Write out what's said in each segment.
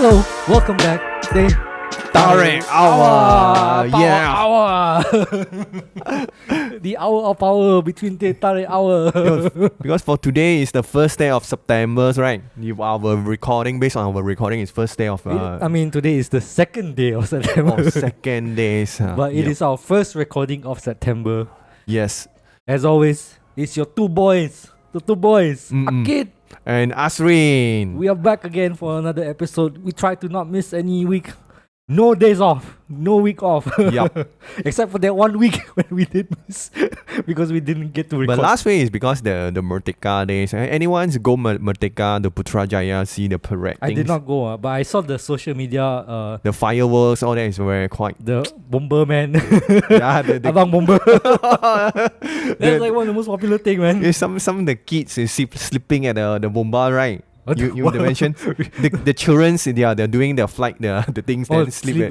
Hello, welcome back. Teh Tarik Hour. Yeah. Hour. The hour of power between Teh Tarik Hour. Because for today is the first day of September, right? Our recording, based on our recording, is first day of Today is the second day of September. second days. But it is our first recording of September. Yes. As always, it's your two boys. The two boys. Ah Kit. And Azreen. We are back again for another episode. We try to not miss any week. No days off. No week off. Yup. Except for that 1 week when we did miss because we didn't get to record. But last week is because the Merdeka days. Anyone's go Merdeka, the Putrajaya, see the parade I did not go, but I saw the social media. The fireworks, all that is very quite. The Bomber Man. Yeah, Abang Bomber. That's like one of the most popular thing, man. Some of the kids is sleeping at the bomba, right? You mentioned the children's they're doing their flight the things then sleep.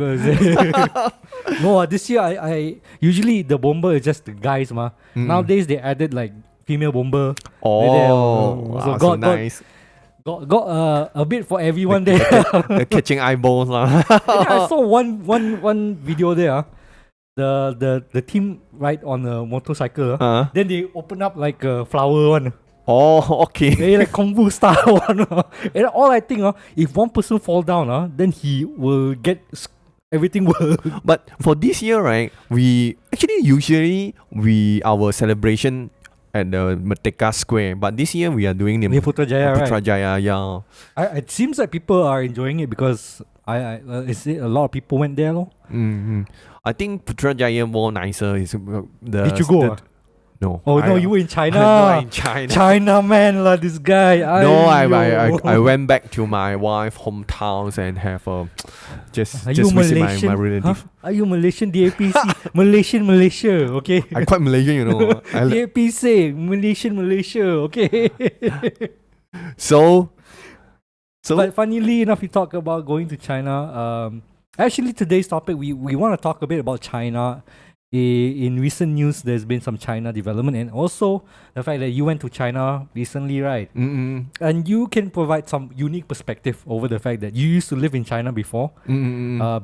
No, this year I usually the bomber is just the guys ma. Nowadays they added like female bomber. Oh, so nice. Got a bit for everyone there. The catching eyeballs lah. I saw one video there. The team ride on a motorcycle. Then they open up like a flower one. Oh, okay. They like Kung Fu style one. And all I think, if one person fall down, then he will get everything will. But for this year, right, we actually our celebration at the Merdeka Square. But this year we are doing the Putrajaya, right? Putrajaya, yeah. It seems like people are enjoying it because a lot of people went there, no? I think Putrajaya more nicer. Did you go? No. Oh no, you were in China. No, in China. China man lah, this guy. I went back to my wife's hometowns and have just visit my relative. Huh? Are you Malaysian? DAPC Malaysia, okay. I'm quite Malaysian, you know. DAPC Malaysia, okay. So but funnily enough, we talk about going to China. Actually today's topic we want to talk a bit about China. In recent news, there's been some China development, and also the fact that you went to China recently, right? And you can provide some unique perspective over the fact that you used to live in China before,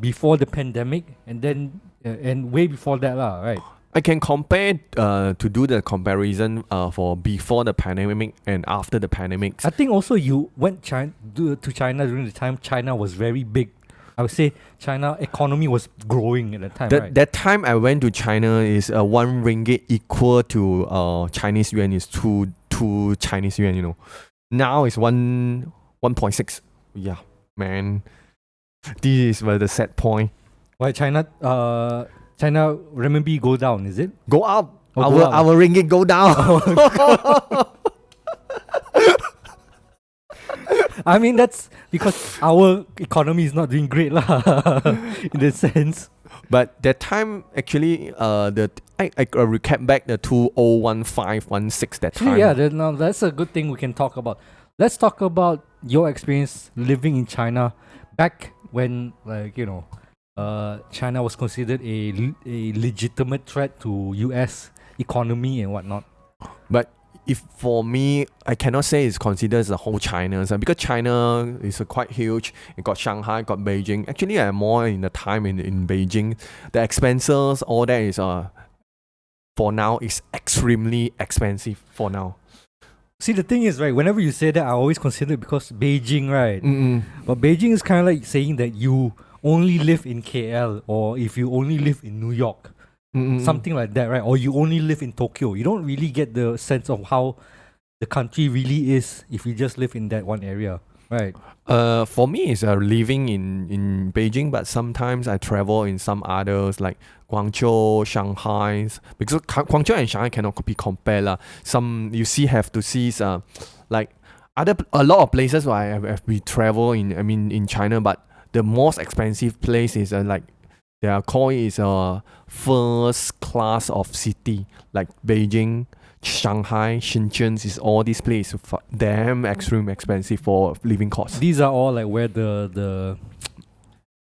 before the pandemic, and then and way before that, lah, right? I can compare to do the comparison for before the pandemic and after the pandemic. I think also you went to China during the time China was very big. I would say China economy was growing at the time, right? That time I went to China is 1 ringgit equal to Chinese yuan is 2 Chinese yuan, you know. Now it's 1.6. Yeah, man. This is the sad point. Why China renminbi go down, is it? Go up. Our ringgit go down. I mean, that's because our economy is not doing great lah, in the sense. But that time, actually, I recap back the 2015-16 that time. Yeah, that's a good thing we can talk about. Let's talk about your experience living in China back when, China was considered a legitimate threat to US economy and whatnot. But if for me, I cannot say it's considered as the whole China, because China is quite huge. It got Shanghai, got Beijing. Actually, I'm more in the time in Beijing. The expenses, all that is for now is extremely expensive for now. See, the thing is, right, whenever you say that, I always consider it because Beijing, right? But Beijing is kind of like saying that you only live in KL, or if you only live in New York. Something like that, right? Or you only live in Tokyo. You don't really get the sense of how the country really is if you just live in that one area, right? For me, it's living in Beijing, but sometimes I travel in some others like Guangzhou, Shanghai, because Guangzhou and Shanghai cannot be compared lah. Some you have to see like a lot of places where we travel in China, but the most expensive place is like. Their call is first class of city, like Beijing, Shanghai, Shenzhen is all these places damn extreme expensive for living costs. These are all like where the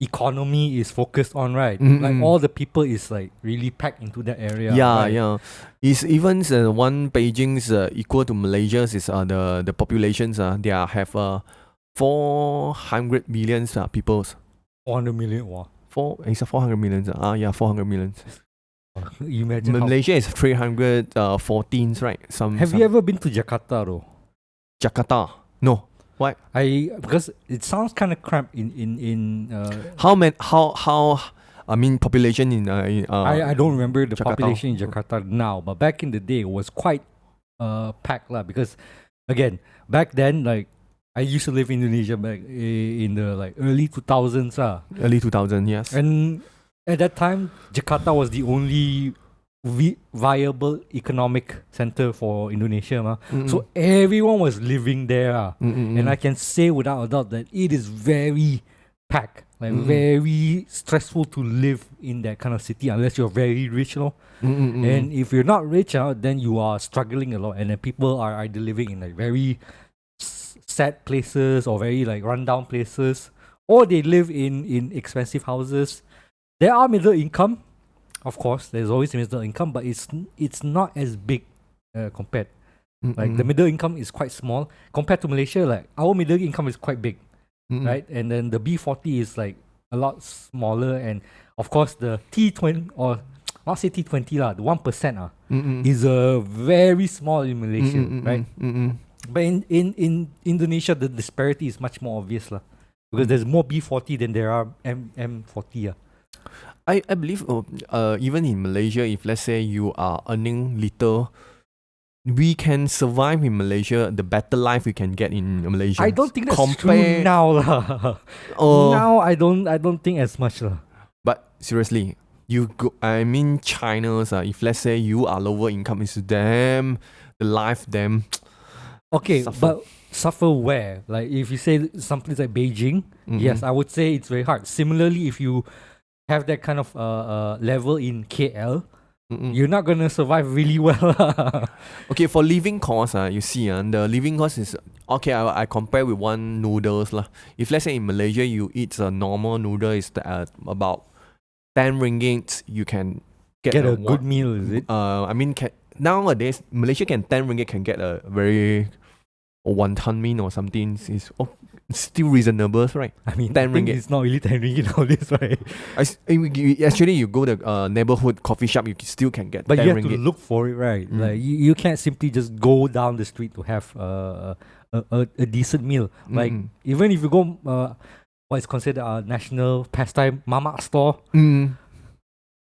economy is focused on, right? Like all the people is like really packed into that area. Yeah, right? yeah. It's even one Beijing's equal to Malaysia's is the populations they have 400 million people. 400 million. Wow. It's a 400 million. Yeah, 400 million. You imagine Malaysia is 314, right? Have you ever been to Jakarta though? Jakarta? No. Why? Because it sounds kind of cramped in How I mean population in I don't remember the Jakarta. Population in Jakarta now, but back in the day it was quite packed lah, because again back then, like, I used to live in Indonesia back in the like early 2000s early 2000, yes. and at that time Jakarta was the only viable economic center for Indonesia so everyone was living there and I can say without a doubt that it is very packed, like very stressful to live in that kind of city unless you're very rich, and if you're not rich then you are struggling a lot, and then people are either living in like very sad places or very like rundown places, or they live in expensive houses. There are middle income, of course, there's always middle income, but it's not as big compared. Like the middle income is quite small compared to Malaysia. Like our middle income is quite big, right? And then the B40 is like a lot smaller, and of course the T20, or not say T20 lah, the 1% is very small in Malaysia, right? But in Indonesia the disparity is much more obvious lah, because there's more B40 than there are M40 . I believe even in Malaysia, if let's say you are earning little, we can survive in Malaysia. The better life we can get in Malaysia. I don't think that's true now lah. Now I don't think as much lah. But seriously, China's if let's say you are lower income, is the life them. Okay, suffer. but suffer where? Like if you say some place like Beijing, yes, I would say it's very hard. Similarly, if you have that kind of level in KL, you're not gonna survive really well. Okay, for living cost, you see, the living cost is okay. I compare with one noodles lah. If let's say in Malaysia you eat a normal noodle is about 10 ringgit, you can get a good meal, is it? Nowadays Malaysia 10 ringgit can get a very wonton meal or something. Is still reasonable, right? I mean, 10 ringgit. It's not really 10 ringgit nowadays, right? Actually, you go to neighborhood coffee shop, you still can get 10 ringgit. But you have to look for it, right? Like you can't simply just go down the street to have a decent meal. Like even if you go what is considered a national pastime, mamak store,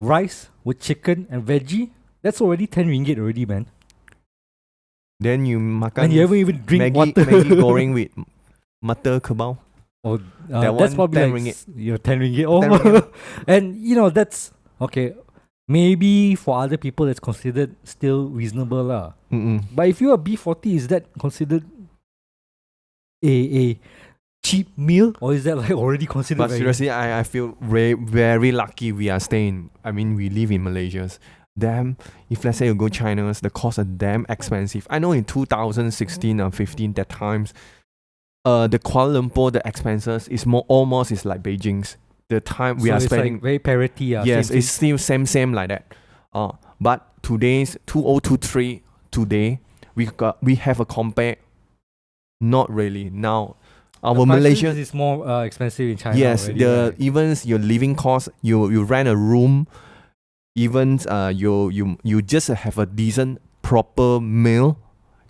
rice with chicken and veggie, that's already 10 ringgit already, man. Then you makan and you haven't even drink water. Maggi goreng with mata kebab. Oh, that's probably 10 like ringgit. 10 ringgit. Oh, 10 ringgit. And that's okay. Maybe for other people it's considered still reasonable lah. But if you're a B40, is that considered a cheap meal, or is that like already considered? But seriously, I feel very lucky we are staying. We live in Malaysia. Damn, if let's say you go China, the costs are damn expensive. I know in 2016 or 15, that times, the Kuala Lumpur, the expenses is almost like Beijing's. The time we are spending, like very parity. Yes, it's still same like that. But today's 2023 today, we have a compare. Not really now. Our Malaysia is more expensive in China. Yes, already, right? even your living cost, you rent a room, even you just have a decent proper meal,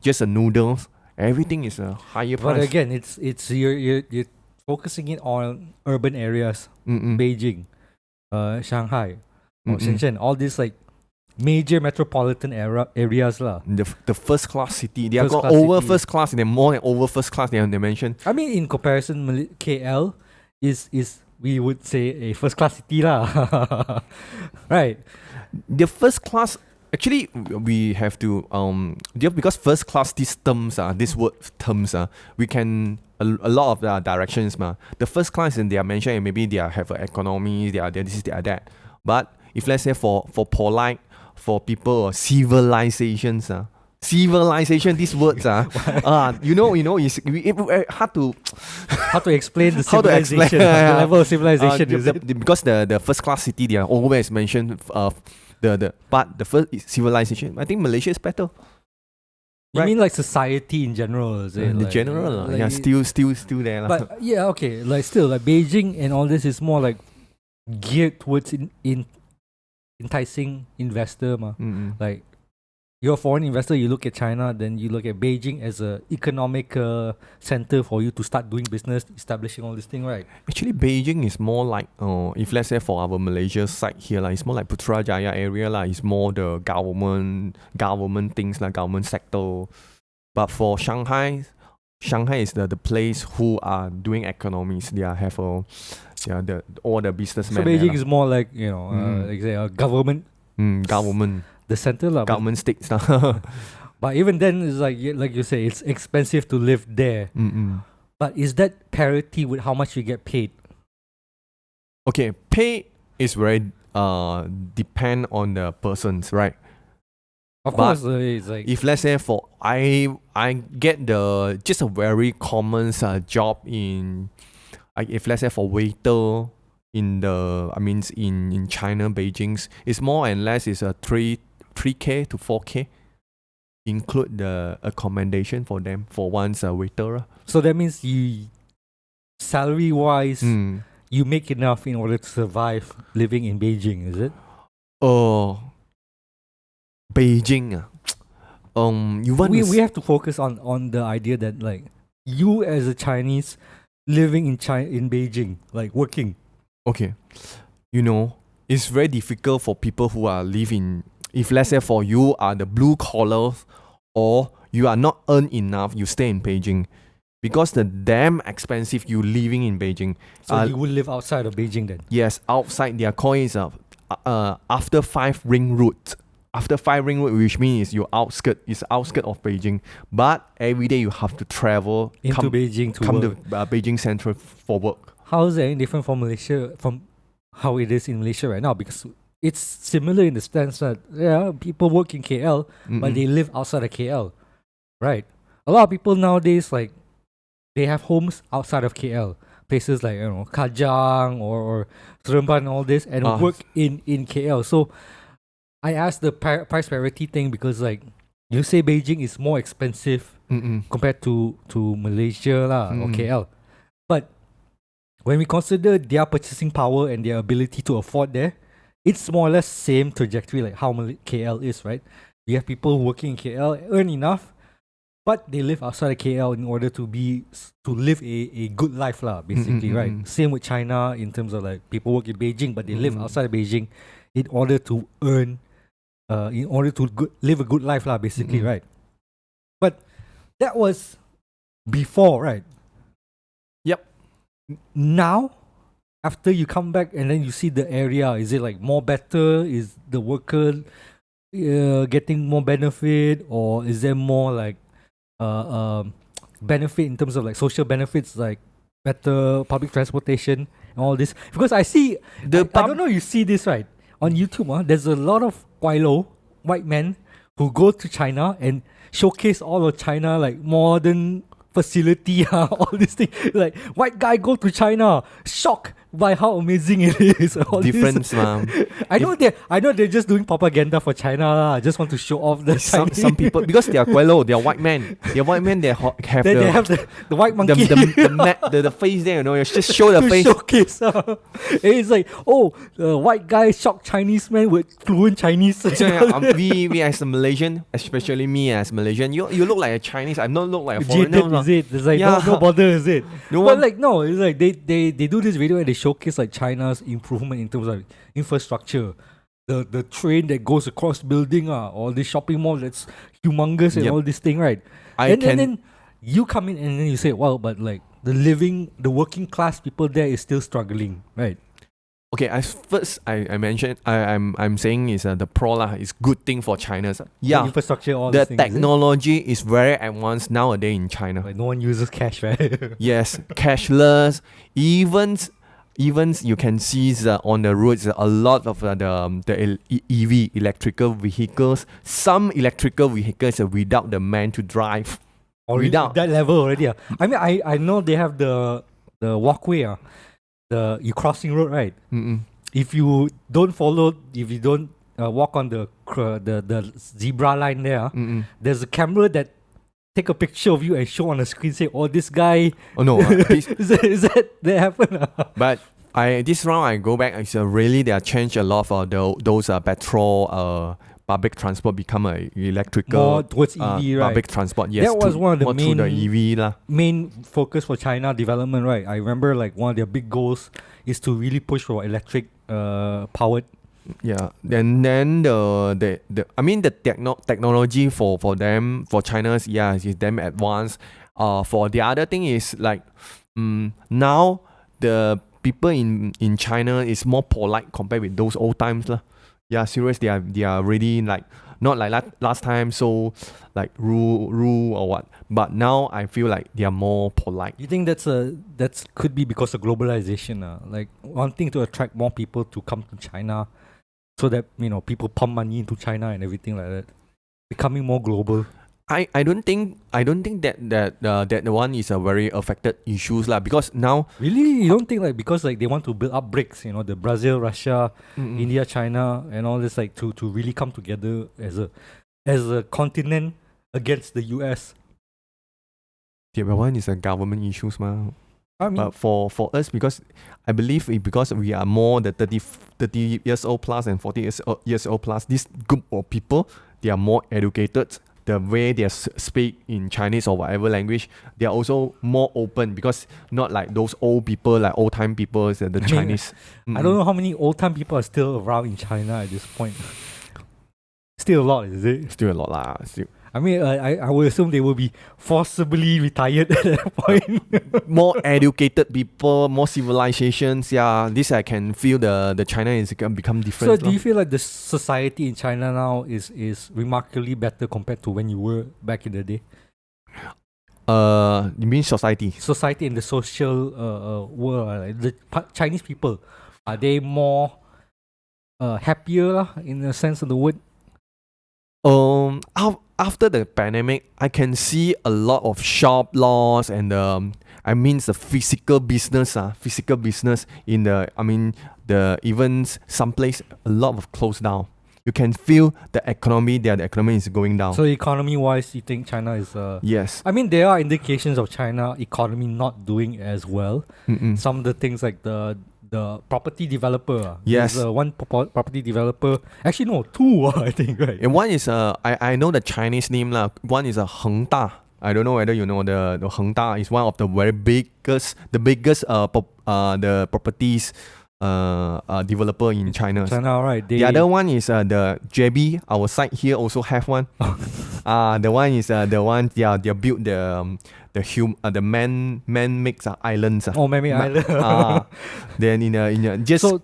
just a noodles. Everything is a higher price. But again, it's you're focusing it on urban areas, Beijing, Shanghai, or Shenzhen, all these like major metropolitan areas lah. The first class city, they have got over city. First class, they're more than over first class. They mentioned. I mean, in comparison, KL is we would say a first class city lah, right? The first class. Actually, we have to because first class these word terms we can a lot of the directions The first class in they are mentioned, and maybe they have an economy, they are this, they are that. But if let's say for polite, for people civilization, these words it's hard to explain the civilization, the level of civilization. Because the first class city, they are always mentioned but the first civilization, I think Malaysia is better. You Right. mean like society in general, is it? In the Like, general, like yeah, it- still there. But yeah, okay. Like still, like Beijing and all this is more like geared towards in enticing investor, ma. Mm-mm. Like you're a foreign investor, you look at China, then you look at Beijing as a economic center for you to start doing business, establishing all this thing, right? Actually, Beijing is more like, if let's say for our Malaysia side here, like, it's more like Putrajaya area, like, it's more the government things, like government sector. But for Shanghai is the place who are doing economies. They have all the businessmen. So Beijing is more like, Mm. like say a government, government the center lah. government states. lah. But even then, it's like you say, it's expensive to live there. Mm-mm. But is that parity with how much you get paid? Okay, pay is very depend on the persons, right? Of But course, it's like If let's say for I get just a very common job in, if let's say for waiter in China, Beijing's, it's more and less is a 3K to 4K, include the accommodation for them for one's waiter. so that means you salary wise you make enough in order to survive living in Beijing, is it? Oh, Beijing. You want We have to focus on the idea that like you as a Chinese living in Beijing, like working. Okay, it's very difficult for people who are living. If let's say for you are the blue collars, or you are not earn enough, you stay in Beijing, because the damn expensive you living in Beijing. So you will live outside of Beijing then. Yes, outside their coins after 5 ring route. After 5 ring route, which means it's outskirt of Beijing. But every day you have to travel Into Beijing to come work. to Beijing Central for work. How is it any different from Malaysia, from how it is in Malaysia right now? Because it's similar in the sense that people work in KL, but they live outside of KL, right? A lot of people nowadays, like, they have homes outside of KL, places like Kajang or Seremban, all this, and work in KL. So I asked the price parity thing because, like, you say Beijing is more expensive compared to Malaysia or KL, but when we consider their purchasing power and their ability to afford there, it's more or less same trajectory like how KL is, right? You have people working in KL, earn enough, but they live outside of KL in order to live a good life basically, right? Same with China in terms of like people work in Beijing, but they live outside of Beijing in order to earn, in order to live a good life basically, right? But that was before, right? Yep. Now, after you come back and then you see the area, is it like more better? Is the worker getting more benefit, or is there more like benefit in terms of like social benefits, like better public transportation and all this? Because I see, I don't know, you see this right on YouTube. There's a lot of white men who go to China and showcase all of China like modern facility, all these things. Like, white guy go to China, shocked by how amazing it is. All Difference, this. ma'am. I know they're just doing propaganda for China. I just want to show off the some people, because they are Guelo, they are white men. They are white men. They have they have the white monkey. the face there. You just show the to face. showcase. It's like, white guy shocked Chinese man with fluent Chinese. So, we as a Malaysian, especially me as Malaysian, you look like a Chinese. I'm not look like a foreigner. Jaded, is it? It's like no bother, is it? No But one. like no, it's like they do this video and they showcase like China's improvement in terms of infrastructure. The train that goes across building, or the shopping mall that's humongous and all this thing, right? And then you come in and then you say, well, but like the working class people there is still struggling, right? Okay, I mentioned I'm saying is the pro is good thing for China. The infrastructure, all the these things, technology is very advanced nowadays in China. like no one uses cash, right? Yes, cashless. Even you can see on the roads a lot of the EV electrical vehicles. Some electrical vehicles are without the man to drive. Or without that level already. I mean, I know they have the walkway. You crossing road, right? If you don't walk on the zebra line there, there's a camera that take a picture of you and show on the screen, say, "Oh, this guy." Oh no, is that happen? but this round I go back. It's really they have changed a lot for those petrol public transport become a electrical More towards EV, right? public transport. Yes, That was one of the more through the EV lah. main focus for China development, right? I remember like one of their big goals is to really push for electric powered. Yeah, then the I mean the technology for them for China's is them advanced. For the other thing is like now the people in China is more polite compared with those old times lah. Yeah, serious. They are really like not like last time so like rule or what. But now I feel like they are more polite. You think that's could be because of globalization, like wanting to attract more people to come to China, so that people pump money into China and everything like that, becoming more global. I don't think that the one is a very affected issues lah, because now really you don't think like because like they want to build up BRICS, the Brazil, Russia, India, China, and all this like to really come together as a continent against the US. The one is a government issues ma. I mean, but for us, because I believe because we are more the 30 years old plus and 40 years old plus, this group of people, they are more educated. The way they speak in Chinese or whatever language, they are also more open, because not like those old people, like old time people, the Chinese. I don't know how many old time people are still around in China at this point. Still a lot, is it? Still a lot lah. Still. I mean, I would assume they will be forcibly retired at that point. More educated people, more civilizations. Yeah, this I can feel the China is become different. So do you feel like the society in China now is remarkably better compared to when you were back in the day? You mean society? Society in the social world, like the Chinese people, are they more happier in the sense of the word? After the pandemic, I can see a lot of shop loss and I mean the physical business in the even some place a lot of closed down. You can feel the economy there. The economy is going down. So economy wise, you think China is yes. I mean, there are indications of China economy not doing as well. Some of the things like the property developer. Yes. There's one property developer. Actually, no, two, I think, right? And one is I know the Chinese name lah. One is a Hengda. I don't know whether you know the Hengda is one of the the biggest the properties developer in China. China, right? The other one is the JB. Our side here also have one. The one is the one they built the man-made islands. Oh, man-made island. Then in just so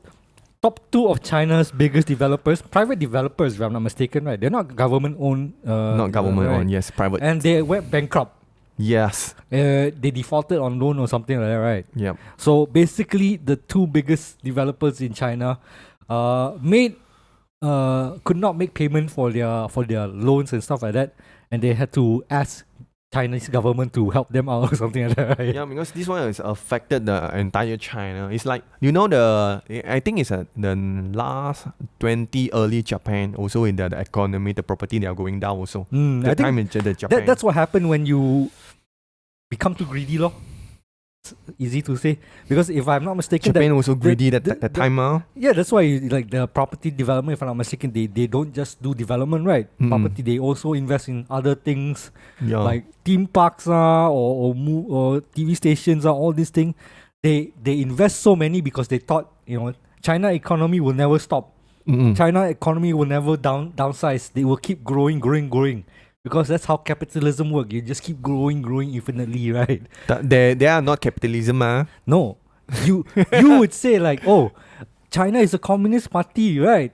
top two of China's biggest developers, private developers, if I'm not mistaken, right? They're not government owned. Not government right? owned, yes, private. And they went bankrupt. Yes. They defaulted on loan or something like that, right? Yep. So basically, the two biggest developers in China could not make payment for their loans and stuff like that, and they had to ask Chinese government to help them out or something like that, right? Yeah, because this one has affected the entire China. It's like, I think it's the last 20 early Japan, also in the economy, the property, they are going down also. I time think in the Japan. that's what happened when you become too greedy, lor. It's easy to say, because if I'm not mistaken, Japan also greedy that time. Yeah, that's why like the property development, if I'm not mistaken, they don't just do development, right? Property, they also invest in other things, like theme parks or TV stations all these things. They invest so many because they thought China economy will never stop. China economy will never downsize. They will keep growing. Because that's how capitalism works. You just keep growing infinitely, right? They are not capitalism, No. You would say like, oh, China is a communist party, right?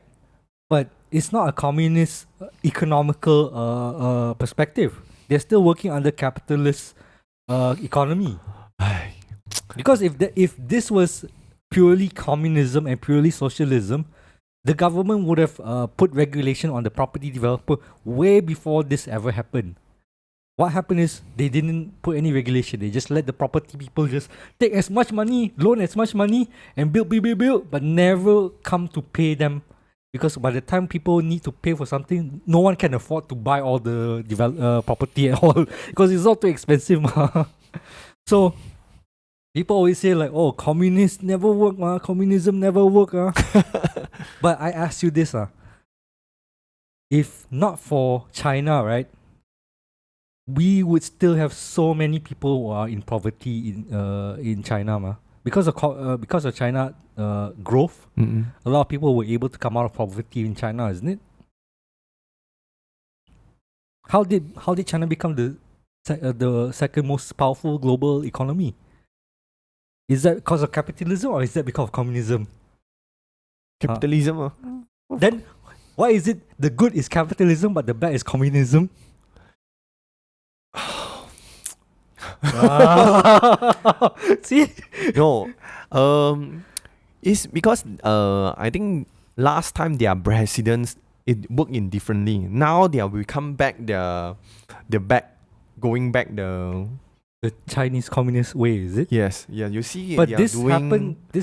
But it's not a communist economical perspective. They're still working under capitalist economy. Because if this was purely communism and purely socialism, the government would have put regulation on the property developer way before this ever happened. What happened is they didn't put any regulation. They just let the property people just take as much money, loan as much money, and build, but never come to pay them Because by the time people need to pay for something, no one can afford to buy all the property and all because it's all too expensive. So people always say like, oh, communists never work, communism never work. But I ask you this, if not for China, right, we would still have so many people who are in poverty in China, because of China growth. A lot of people were able to come out of poverty in China, isn't it? How did China become the second most powerful global economy? Is that because of capitalism or is that because of communism? Capitalism. Then why is it the good is capitalism but the bad is communism? See? No. It's because I think last time their presidents it worked in differently. Now they will come back going back the Chinese communist way, is it? Yes. Yeah, you see but this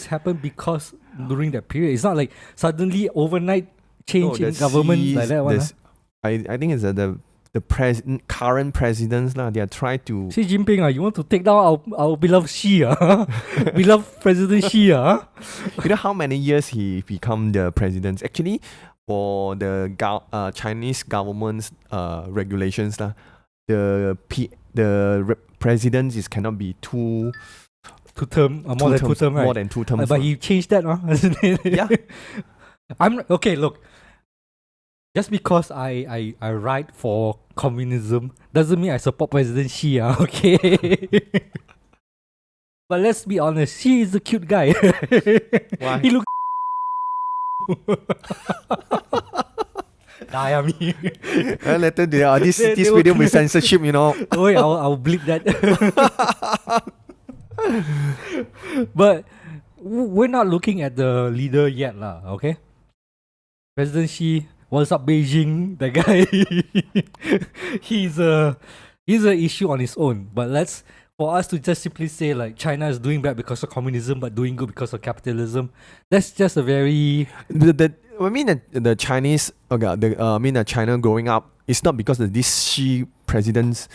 happened because during that period. It's not like suddenly overnight change in government like that. I think it's the current presidents they are trying to Xi Jinping, you want to take down our beloved Xi, beloved President Xi, You know how many years he become the president? Actually, for the Chinese government's regulations the president cannot be more than 2 terms, right? More than 2 terms. But he changed that, Yeah. Okay, look. Just because I write for communism doesn't mean I support President Xi, okay? But let's be honest, Xi is a cute guy. Why? He looks me. Later this video with censorship, Wait, I'll bleep that. But we're not looking at the leader yet, okay? President Xi, what's up, Beijing? That guy, he's an issue on his own. But for us to just simply say like China is doing bad because of communism, but doing good because of capitalism, that's just a very the Chinese, the China growing up, it's not because of this Xi presidents,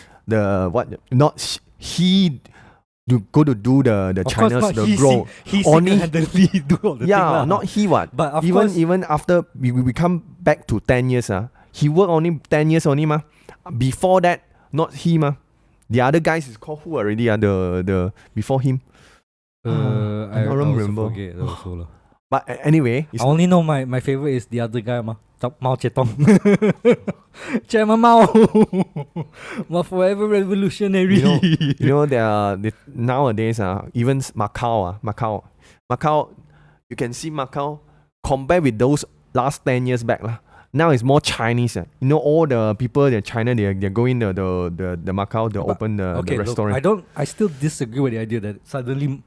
he go to do the China's the growth. He single-handedly do all the thing. Not he what. But of even course, even after we come back to 10 years, he worked only 10 years only Before that, not he The other guys is called who already the before him. I don't remember. But anyway, I only know my favorite is the other guy, Mao Zedong. Chairman Mao, my forever revolutionary. Nowadays even Macau, you can see Macau compared with those last 10 years back Now it's more Chinese. All the people in China they're going the Macau to open the restaurant. Look, I still disagree with the idea that suddenly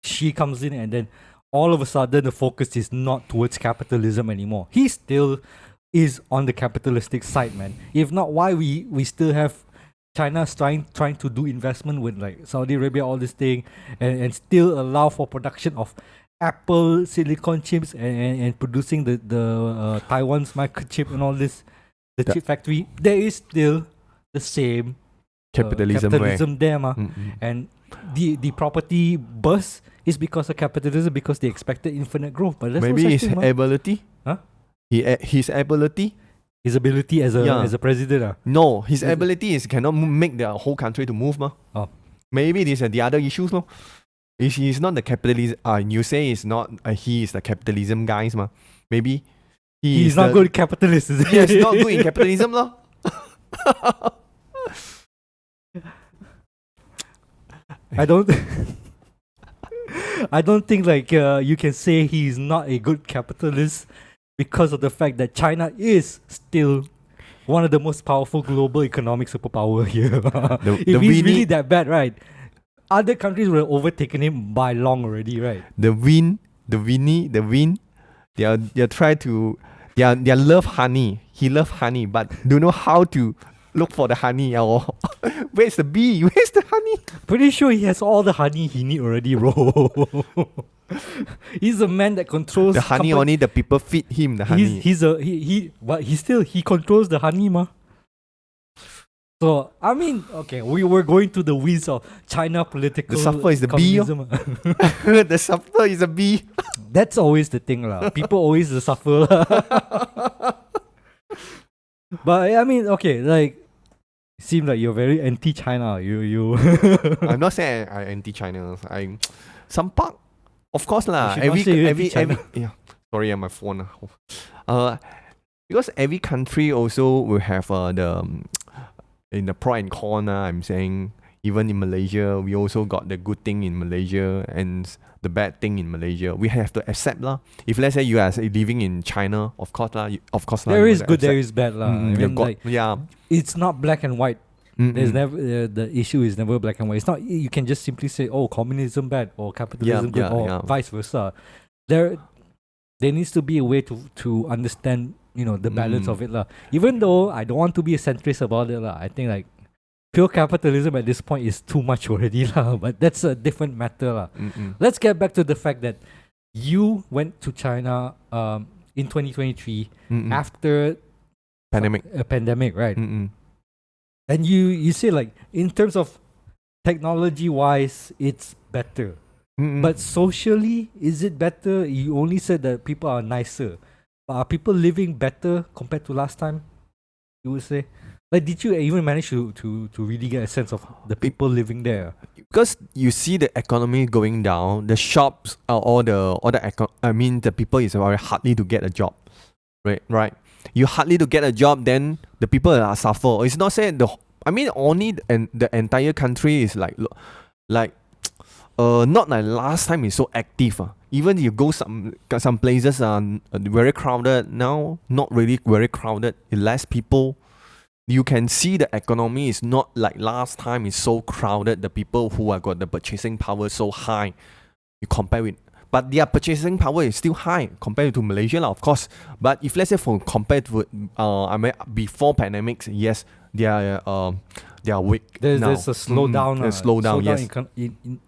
Xi comes in and then all of a sudden the focus is not towards capitalism anymore. He still is on the capitalistic side, man. If not, why we still have China trying to do investment with like Saudi Arabia, all this thing, and still allow for production of Apple silicon chips and producing the Taiwan's microchip and all this, chip factory. There is still the same capitalism there, and the property burst is because of capitalism because they expected infinite growth. But maybe his ability, his ability. His ability as a president. No, his ability is cannot make the whole country to move Maybe these are the other issues He's not the capitalist. You say it's not. He is the capitalism guys Maybe he's not good capitalist. Is it? Yes, not good in capitalism I don't think like you can say he's not a good capitalist because of the fact that China is still one of the most powerful global economic superpower here. If he's really that bad, right? Other countries would have overtaken him by long already, right? The wind. They try to. They love honey. He love honey, but don't know how to look for the honey. Or where's the bee? Where's the honey? Pretty sure he has all the honey he need already, bro. He's a man that controls The honey only the people feed him the honey. But he controls the honey, ma. So I mean, okay, we were going to the weeds of China political. The suffer is the bee. The suffer is the bee. That's always the thing, lah. People always the suffer. But I mean, okay, like, seem like you're very anti-China. You. I'm not saying I'm anti-China. I'm some part, of course lah. You should not say Every yeah. Sorry, my phone. Because every country also will have in the pro and con. I'm saying even in Malaysia, we also got the good thing in Malaysia and the bad thing in Malaysia. We have to accept lah. If let's say you are living in China, of course lah. There is good, there is bad lah. I mean, yeah. It's not black and white. There's never the issue is never black and white. It's not you can just simply say, oh, communism bad or capitalism good or vice versa. There needs to be a way to understand, the balance of it lah. Even though I don't want to be a centrist about it lah. I think like pure capitalism at this point is too much already lah. But that's a different matter lah. Let's get back to the fact that you went to China in 2023 after a pandemic, right? And you say like in terms of technology wise, it's better. But socially, is it better? You only said that people are nicer. But are people living better compared to last time? You would say? Like, did you even manage to really get a sense of the people living there? Because you see the economy going down, the shops the people is very hardly to get a job. Right. You hardly to get a job, then the people are suffer. It's not saying only the entire country is like not like last time is so active. Even you go some places are very crowded now, not really very crowded. Less people. You can see the economy is not like last time is so crowded. The people who are got the purchasing power so high. You compare with, but their purchasing power is still high compared to Malaysia, of course. But if let's say compared to before pandemics, yes, they are weak. There's a slowdown. Slowdown, yes. In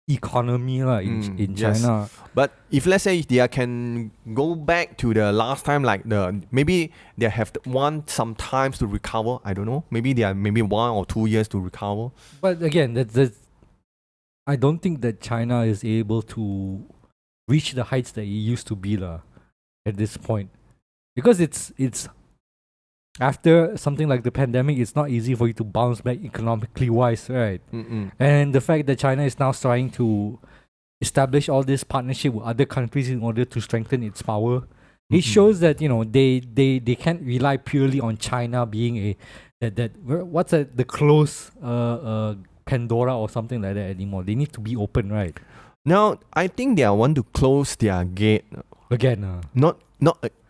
economy in China. Yes. But if let's say they can go back to the last time, like maybe they have some times to recover. I don't know. Maybe they are 1 or 2 years to recover. But again, I don't think that China is able to reach the heights that it used to be at this point, because it's after something like the pandemic, it's not easy for you to bounce back economically wise, right? And the fact that China is now trying to establish all this partnership with other countries in order to strengthen its power, it shows that they can't rely purely on China being the closed Pandora or something like that anymore. They need to be open, right? Now I think they want to close their gate again. Not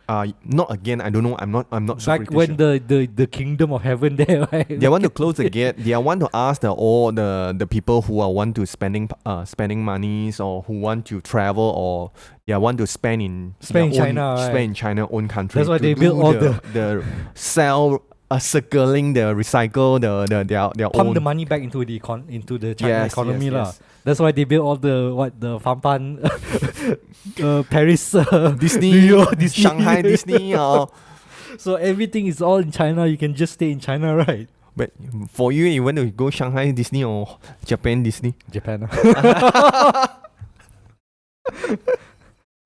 again. I don't know. I'm not. Back when the kingdom of heaven there, right? They want to close the gate. They want to ask all the people who are want to spending monies or who want to travel or they want to spend in China own country. That's why they build all the sell. Circling the recycle their pump own the money back into the China economy yes. That's why they build all the Fan Paris Disney, New York, Disney. Shanghai Disney so everything is all in China. You can just stay in China, right? But for you want to go Shanghai Disney or Japan Disney? Japan.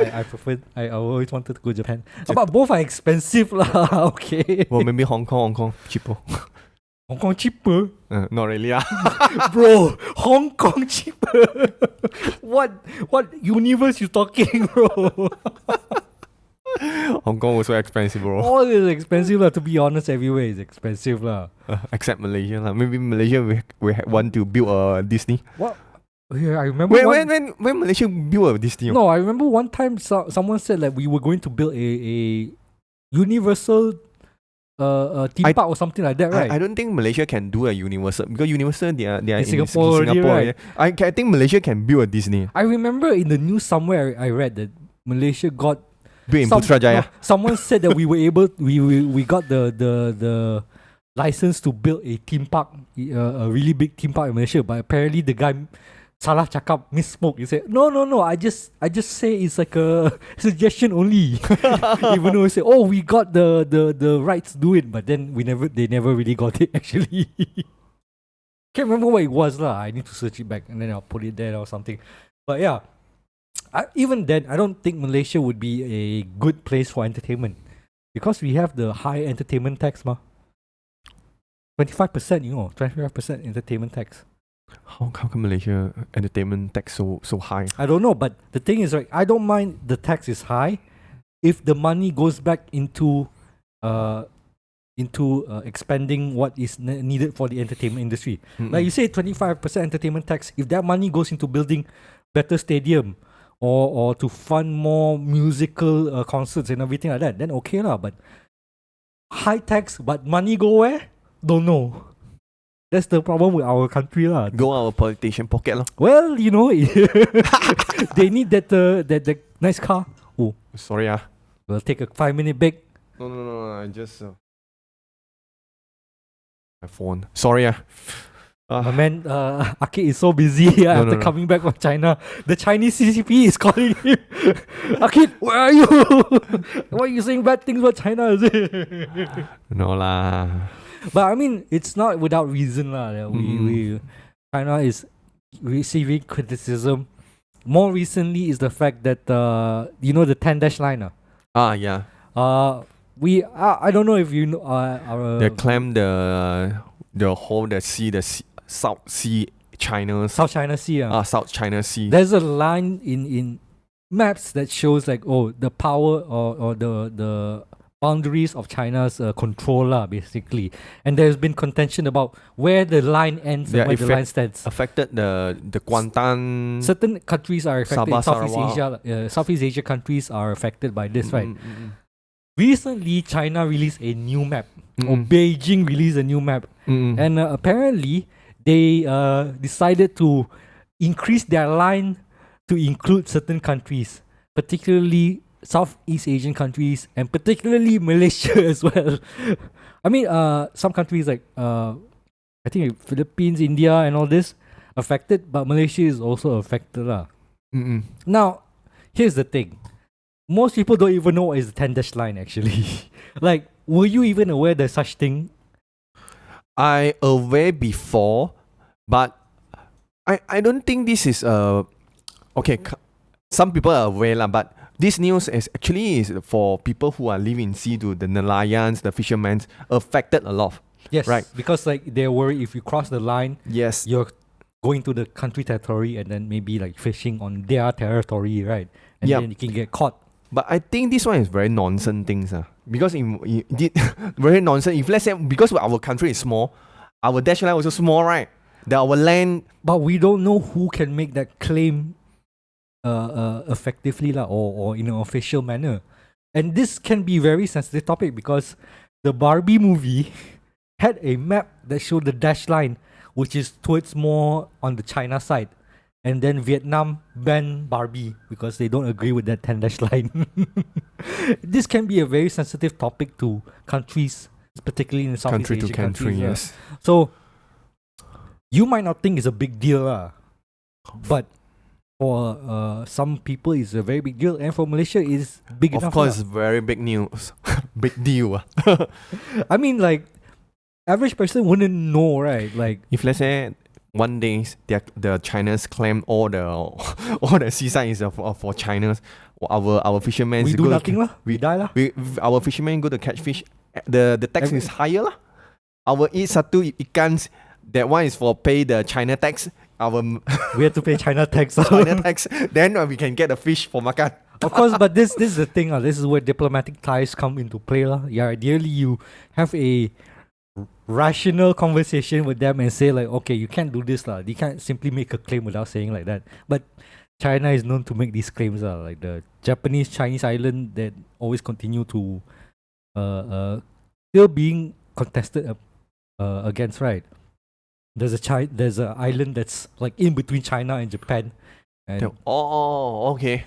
I prefer. I always wanted to go Japan. But both are expensive lah. Okay. Well, maybe Hong Kong cheaper. Hong Kong cheaper? Not really. Bro, Hong Kong cheaper. What universe you talking, bro? Hong Kong also expensive, bro. All is expensive lah. To be honest, everywhere is expensive lah. Except Malaysia lah. Maybe Malaysia we want to build a Disney. What? Yeah, I remember when Malaysia built a Disney. No, I remember one time someone said that we were going to build a universal theme park or something like that, right? I don't think Malaysia can do a universal because universal they are in Singapore, right? I think Malaysia can build a Disney. I remember in the news somewhere I read that Malaysia got built in Putrajaya. Someone said that we were able we got the license to build a theme park, a really big theme park in Malaysia. But apparently the guy salah cakap, misspoke. He said, no, I just say it's like a suggestion only. Even though he said, oh, we got the rights to do it, but then they never really got it actually. Can't remember what it was lah. I need to search it back and then I'll put it there or something. But yeah, even then, I don't think Malaysia would be a good place for entertainment because we have the high entertainment tax, 25%, 25% entertainment tax. How come Malaysia entertainment tax so high? I don't know, but the thing is, right, I don't mind the tax is high if the money goes back into expanding what is needed for the entertainment industry. Like you say, 25% entertainment tax. If that money goes into building better stadium or to fund more musical concerts and everything like that, then okay lah. But high tax, but money go where? Don't know. That's the problem with our country lah. Go our politician pocket lah. Well, they need that nice car. Oh, sorry we'll take a 5-minute break. No, I just my phone. Sorry My man, Ah Kit is so busy after coming back from China. The Chinese CCP is calling him. Ah Kit, where are you? Why are you saying bad things about China? Is it? No lah. But I mean, it's not without reason lah. China is receiving criticism. More recently is the fact that the 10-dash line. Yeah. I don't know if you know. They claim the South China Sea. South China Sea. There's a line in maps that shows like the power or the boundaries of China's controller basically, and there's been contention about where the line ends and where the line stands. Affected the Kuantan. Certain countries are affected. Sabah, Southeast Asia countries are affected by this, right? Recently, China released a new map, or Beijing released a new map, and apparently they decided to increase their line to include certain countries, particularly Southeast Asian countries, and particularly Malaysia as well. I mean, some countries like I think Philippines, India, and all this affected, but Malaysia is also affected lah. Now, here's the thing. Most people don't even know what is the 10-dash line actually. Like, were you even aware there's such thing? I aware before, but I don't think this is okay. Some people are aware lah, but this news is for people who are living in sea, to the Nelayans, the fishermen, affected a lot. Yes, right. Because like they're worried if you cross the line, yes, you're going to the country territory and then maybe like fishing on their territory, right? And then you can get caught. But I think this one is very nonsense things. Because very nonsense. If let's say, because our country is small, our dash line also small, right? Our land. But we don't know who can make that claim effectively or in an official manner. And this can be a very sensitive topic because the Barbie movie had a map that showed the dash line, which is towards more on the China side. And then Vietnam banned Barbie because they don't agree with that 10-dash line. This can be a very sensitive topic to countries, particularly in Southeast Asian countries. Yes. So, you might not think it's a big deal, but for some people it's a very big deal, and for Malaysia it's big enough. Of course, very big news. Big deal. I mean, like, average person wouldn't know, right? Like, if let's say one day the China's claim all the seaside is for China's, our fishermen we do nothing lah. We die lah. Our fishermen go to catch fish. The tax is higher lah. Our eat satu ikan, that one is for pay the China tax. We have to pay China tax. China tax. Then we can get the fish for makan. Of course, but this is the thing. This is where diplomatic ties come into play. Yeah, ideally you have a rational conversation with them and say like, okay, you can't do this. You can't simply make a claim without saying like that. But China is known to make these claims. Like the Japanese Chinese island that always continue to still being contested against, right? There's a island that's like in between China and Japan. And okay.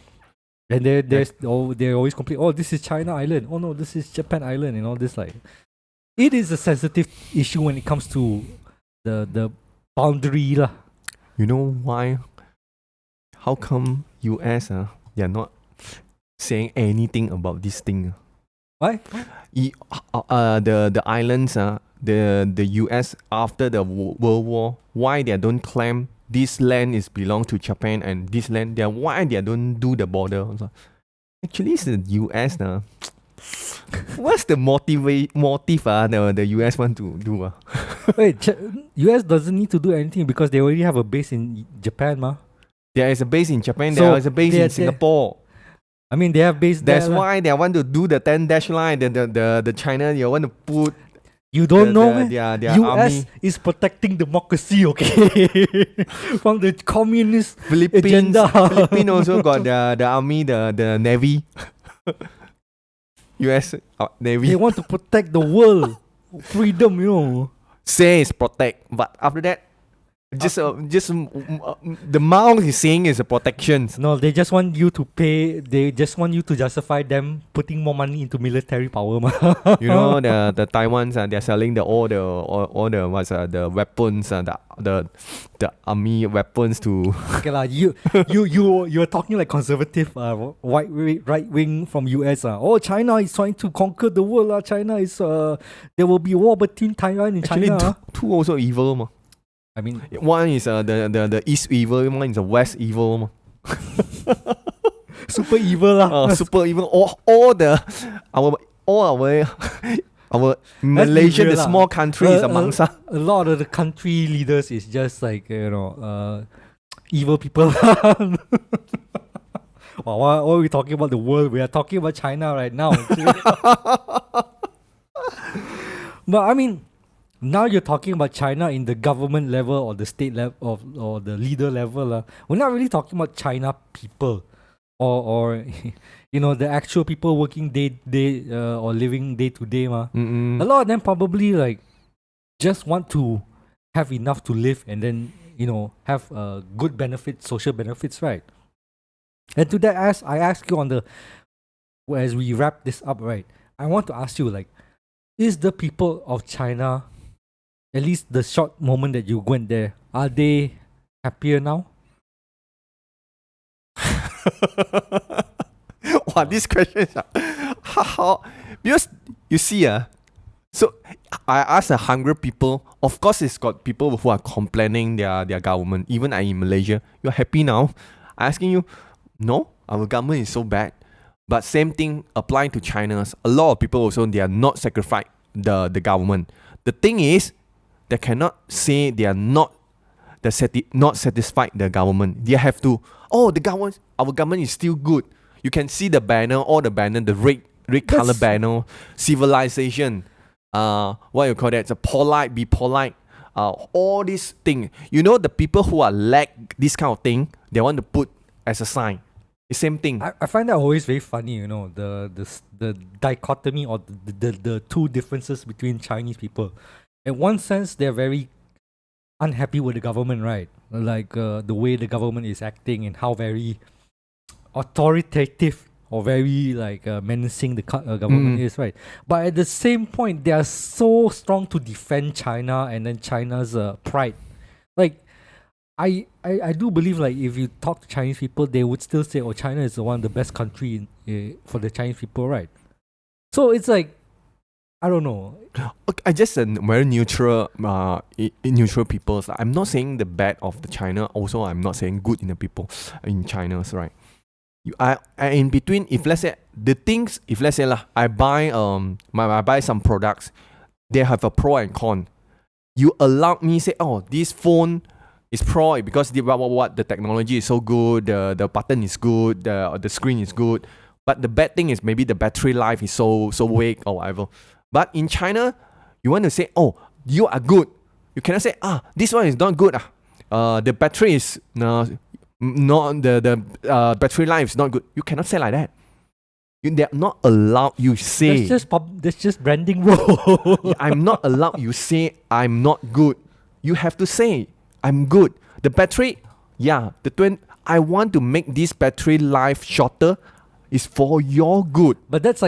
And they're always complain, oh, this is China island. Oh no, this is Japan island, and all this like. it is a sensitive issue when it comes to the boundary lah. You know why? How come US they're not saying anything about this thing? Why? The islands the US after the World War, why they don't claim this land is belong to Japan and this land why they don't do the border? Actually, it's the US What's the motive the US want to do? Wait, US doesn't need to do anything because they already have a base in Japan, ma. There is a base in Japan. So there is a base in Singapore. I mean, they have base there. That's why they want to do the 10 dash line. The China, you want to put. You don't know, man. Their US army. is protecting democracy, okay, from the communist agenda. Philippines also got the army, the navy. US navy. They want to protect the world, freedom, you know. Says protect, but after that, the amount he's saying is a protection. No, they just want you to pay. They just want you to justify them putting more money into military power, ma. You know the Taiwans they're selling all the weapons the army weapons to. Okay lah, you're talking like conservative right wing from US Oh, China is trying to conquer the world China is there will be war between Taiwan and Actually, China. two also evil ma. I mean, one is the east evil, one is the west evil ma. Super evil lah. Super evil. Our Malaysia, the small country, is a mangsa. A lot of the country leaders is just like evil people. Wow, why are we talking about the world? We are talking about China right now. But I mean, now you're talking about China in the government level or the state level or the leader level. We're not really talking about China people or the actual people working day or living day to day. A lot of them probably like just want to have enough to live and then have good benefits, social benefits, right? And to that, I ask you as we wrap this up, right? I want to ask you, like, is the people of China, at least the short moment that you went there, are they happier now? Wow, these questions how because you see so I asked 100 people. Of course, it's got people who are complaining their government. Even in Malaysia, you're happy now. I'm asking you, no, our government is so bad. But same thing applying to China. A lot of people also, they are not sacrificed the government. The thing is, they cannot say they are not satisfied the government. They have to, our government is still good. You can see the banner, all the banner, the red color banner, civilization. What you call that? It's a polite, be polite. All these things. The people who are lack this kind of thing, they want to put as a sign. The same thing. I find that always very funny, the dichotomy or the two differences between Chinese people. In one sense, they're very unhappy with the government, right? Like the way the government is acting and how very authoritative or very menacing the government is, right? But at the same point, they are so strong to defend China and then China's pride. Like, I do believe if you talk to Chinese people, they would still say, China is one of the best country for the Chinese people, right? So it's like, I don't know. I just very neutral people. I'm not saying the bad of the China. Also, I'm not saying good in the people in China, right? I in between. If let's say I buy I buy some products, they have a pro and con. You allow me say, this phone is pro because the technology is so good, the button is good, the screen is good. But the bad thing is maybe the battery life is so weak or whatever. But in China, you want to say, you are good. You cannot say, this one is not good. The battery is the battery life is not good. You cannot say like that. They're not allowed you say. That's just branding, bro. I'm not allowed you say I'm not good. You have to say I'm good. The battery, I want to make this battery life shorter is for your good. But that's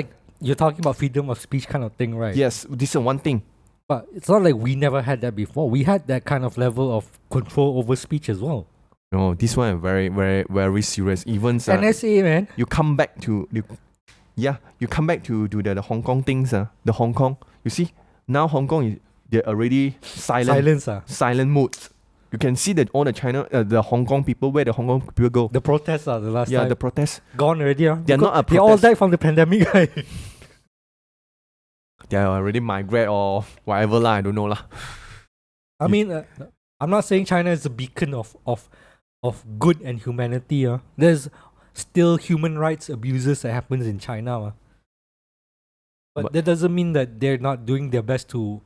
you're talking about freedom of speech kind of thing, right? Yes, this is one thing. But it's not like we never had that before. We had that kind of level of control over speech as well. No, this one is very, very, very serious. Even NSA, man. you come back to you come back to the Hong Kong things. The Hong Kong, you see now Hong Kong is they're already silent mode. You can see that all the China, the Hong Kong people, where the Hong Kong people go. The protests are the last time. Yeah, the protests. Gone already. They're not a protest. They all died from the pandemic, right? They already migrate or whatever lah. I don't know lah. I mean, I'm not saying China is a beacon of good and humanity. There's still human rights abuses that happens in China. But that doesn't mean that they're not doing their best to,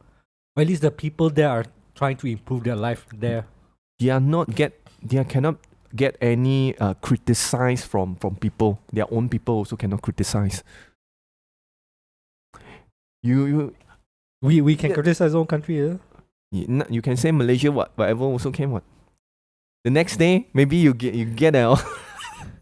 or at least the people there are trying to improve their life there. They cannot get any criticize from people. Their own people also cannot criticize. We can criticize our own country. You can say Malaysia whatever also can what. The next day maybe you get a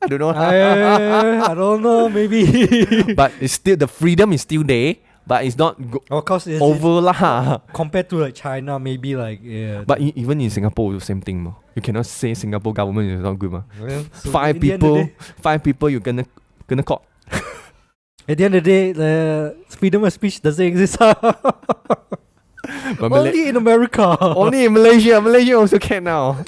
I don't know. I don't know, maybe. But it's still the freedom is still there, but it's not of course it's over lah. Compared to like China, maybe like yeah. But even in Singapore, the same thing. You cannot say Singapore government is not good. Well, so five people you gonna caught. At the end of the day, the freedom of speech doesn't exist. Only in America. Only in Malaysia. Malaysia also can now.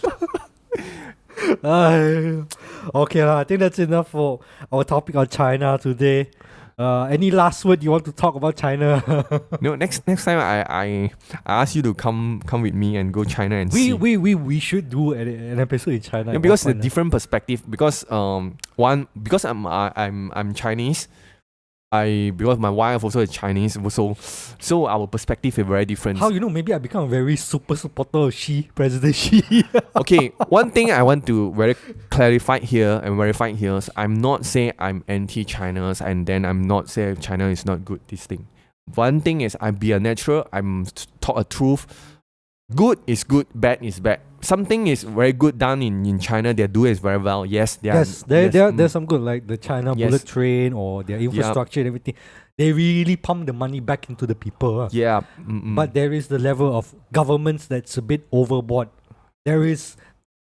Okay, I think that's enough for our topic on China today. Any last word you want to talk about China? No, next time I ask you to come with me and go China and see. We should do an episode in China. Yeah, because the different perspective. Because because I'm Chinese. Because my wife also is Chinese also, so our perspective is very different. How you know? Maybe I become a very super supporter of Xi, President Xi. Okay, one thing I want to very clarify here and verify here is I'm not saying I'm anti-China and then I'm not saying China is not good. This thing. One thing is I be a natural. I'm talk a truth. Good is good, bad is bad. Something is very good done in China. They do it very well. Yes, there's some good like the China bullet train or their infrastructure and everything. They really pump the money back into the people. Yeah. But there is the level of governments that's a bit overboard. There is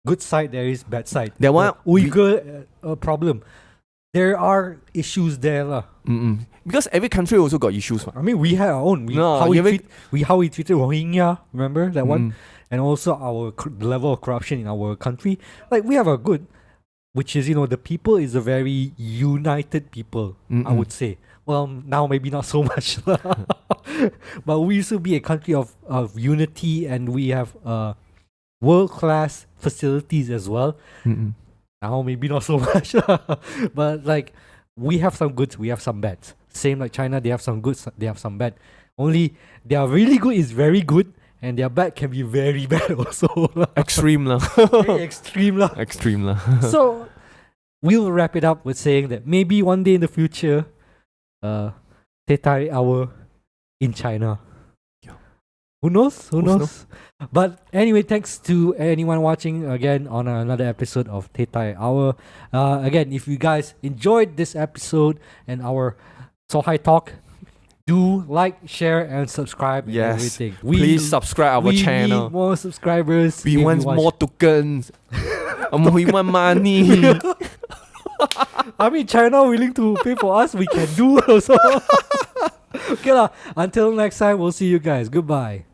good side, there is bad side. There one Uyghur problem. There are issues there. Because every country also got issues. I mean, we have our own. How we treated Rohingya, remember that one? And also our level of corruption in our country. Like, we have a good, which is, the people is a very united people, I would say. Well, now maybe not so much. But we used to be a country of unity, and we have world-class facilities as well. Now maybe not so much. But like, we have some goods, we have some bads. Same like China, they have some goods, they have some bad. Only their really good is very good, and their bad can be very bad also. Extreme lah. Very extreme lah. Extreme lah. So we'll wrap it up with saying that maybe one day in the future, Teh Tarik Hour in China. Who knows? Who knows? But anyway, thanks to anyone watching again on another episode of Teh Tarik Hour. Again, if you guys enjoyed this episode and our Sohai talk, do like, share, and subscribe. Yes. And everything. Please subscribe our channel. We need more subscribers. We want more tokens. We want money. I mean, China willing to pay for us, we can do also. Okay lah. Until next time, we'll see you guys. Goodbye.